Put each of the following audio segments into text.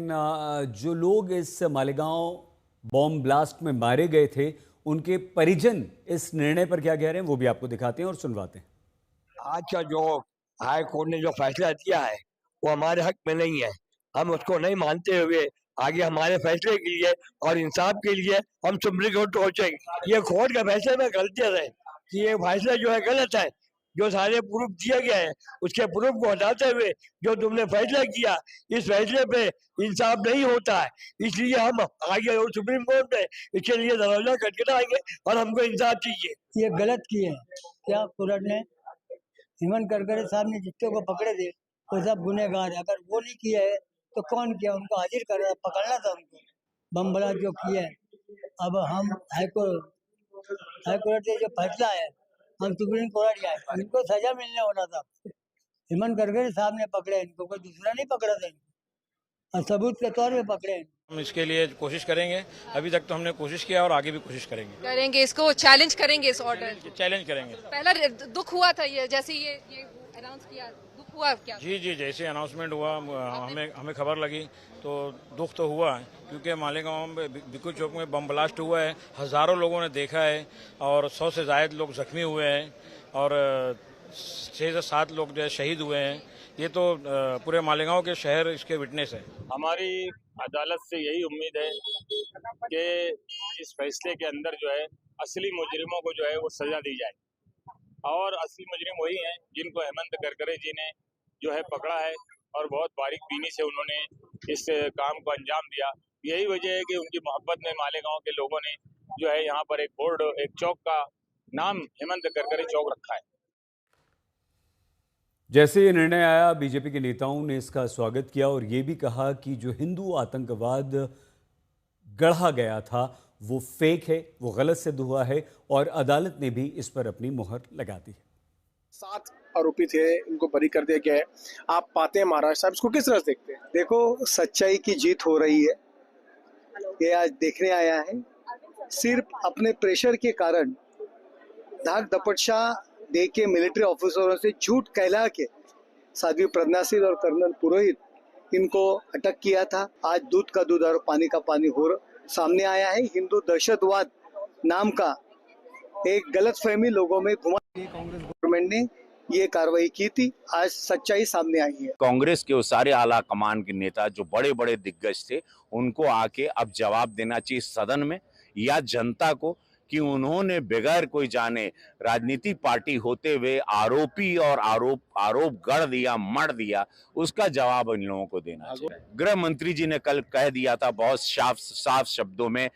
लेकिन जो लोग इस मालेगांव बॉम्ब ब्लास्ट में मारे गए थे, उनके परिजन इस निर्णय पर क्या कह रहे हैं वो भी आपको दिखाते हैं और सुनवाते हैं। आज का जो हाई कोर्ट ने जो फैसला दिया है वो हमारे हक में नहीं है। हम उसको नहीं मानते हुए आगे हमारे फैसले के लिए और इंसाफ के लिए हम सुप्रीम कोर्ट पहुंचेंगे। ये कोर्ट का फैसले में गलतियां है कि ये फैसला जो है गलत है। जो सारे प्रूफ दिए गए हैं उसके प्रूफ को हटाते हुए जो तुमने फैसला किया, इस फैसले पे इंसाफ नहीं होता है। इसलिए हम आगे और सुप्रीम कोर्ट में इसके लिए दरवाजा खटखटाएंगे और हमको इंसाफ चाहिए। ये गलत किए हैं क्या कोर्ट ने। हेमंत करकरे साहब ने जितने को पकड़े थे वो सब गुनहगार है। अगर वो नहीं किया है तो कौन किया? उनको हाजिर करना, पकड़ना था उनको। बम ब्लास्ट जो किए हैं, अब हम हाईकोर्ट से जो फैसला है हम सुप्रीम कोर्ट जाए, इनको सजा मिलने होना था। हेमंत करकरे साहब ने पकड़े इनको, कोई दूसरा नहीं पकड़ा था इनको, और सबूत के तौर पे पकड़े। हम इसके लिए कोशिश करेंगे। अभी तक तो हमने कोशिश किया और आगे भी कोशिश करेंगे। इसको चैलेंज करेंगे, इस ऑर्डर चैलेंज करेंगे। पहला दुख हुआ था ये, जैसे ये अनाउंस किया, दुख हुआ क्या? जी, जैसे अनाउंसमेंट हुआ हमें खबर लगी तो दुख तो हुआ है, क्योंकि मालेगांव में बिक्कू चौक में बम ब्लास्ट हुआ है, हजारों लोगों ने देखा है और 100 से ज्यादा लोग जख्मी हुए हैं और 6 से 7 लोग जो है शहीद हुए हैं। ये तो पूरे मालेगांव के शहर इसके विटनेस है। हमारी अदालत से यही उम्मीद है कि इस फैसले के अंदर जो है असली मुजरिमों को जो है वो सजा दी जाए, और असली मुजरिम वही हैं जिनको हेमंत करकरे जी ने जो है पकड़ा है और बहुत बारीक बीनी से उन्होंने इस काम को अंजाम दिया। यही वजह है कि उनकी मोहब्बत में मालेगांव के लोगों ने जो है यहाँ पर एक बोर्ड, एक चौक का नाम हेमंत करकरे चौक रखा है। जैसे ये निर्णय आया, बीजेपी के नेताओं ने इसका स्वागत किया और ये भी कहा कि जो हिंदू आतंकवाद गढ़ा गया था वो फेक है, वो गलत सिद्ध हुआ है और अदालत ने भी इस पर अपनी मुहर लगा दी है। 7 आरोपी थे, इनको बरी कर दिया गया है। आप पाते हैं महाराष्ट्र साहब, इसको किस तरह से देखते हैं? देखो, सच्चाई की जीत हो रही है, ये आज देखने आया है। सिर्फ अपने प्रेशर के कारण धाक दपटशा दे के मिलिट्री ऑफिसरों से झूठ कहला के साध्वी प्रज्ञा सिंह और कर्नल पुरोहित इनको अटक किया था। आज दूध का दूध और पानी का पानी हो सामने आया है। हिंदू दहशतवाद नाम का एक गलतफहमी लोगों में घुमा, कांग्रेस गवर्नमेंट ने ये कार्रवाई की थी। आज सच्चाई सामने आई है। कांग्रेस के वो सारे आला कमान के नेता जो बड़े बड़े दिग्गज थे, उनको आके अब जवाब देना चाहिए सदन में या जनता को कि उन्होंने बगैर कोई जाने राजनीतिक पार्टी होते हुए आरोपी और आरोप गढ़ दिया, मढ़ दिया, उसका जवाब इन लोगों को देना चाहिए। गृह मंत्री जी ने कल कह दिया था बहुत साफ शब्दों में,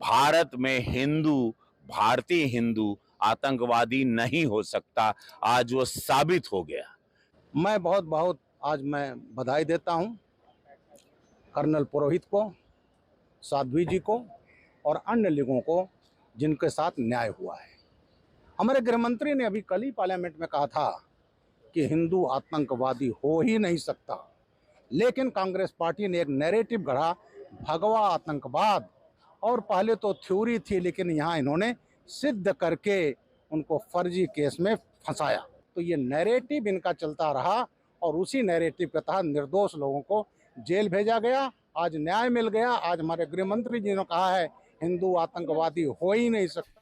भारत में भारतीय हिंदू आतंकवादी नहीं हो सकता। आज वो साबित हो गया। मैं बहुत आज मैं बधाई देता हूं कर्नल पुरोहित को, साध्वी जी को और अन्य लोगों को जिनके साथ न्याय हुआ है। हमारे गृह मंत्री ने अभी कल ही पार्लियामेंट में कहा था कि हिंदू आतंकवादी हो ही नहीं सकता, लेकिन कांग्रेस पार्टी ने एक नैरेटिव गढ़ा भगवा आतंकवाद, और पहले तो थ्योरी थी लेकिन यहाँ इन्होंने सिद्ध करके उनको फर्जी केस में फंसाया। तो ये नैरेटिव इनका चलता रहा और उसी नैरेटिव के तहत निर्दोष लोगों को जेल भेजा गया। आज न्याय मिल गया। आज हमारे गृह मंत्री जी ने कहा है हिंदू आतंकवादी हो ही नहीं सकता।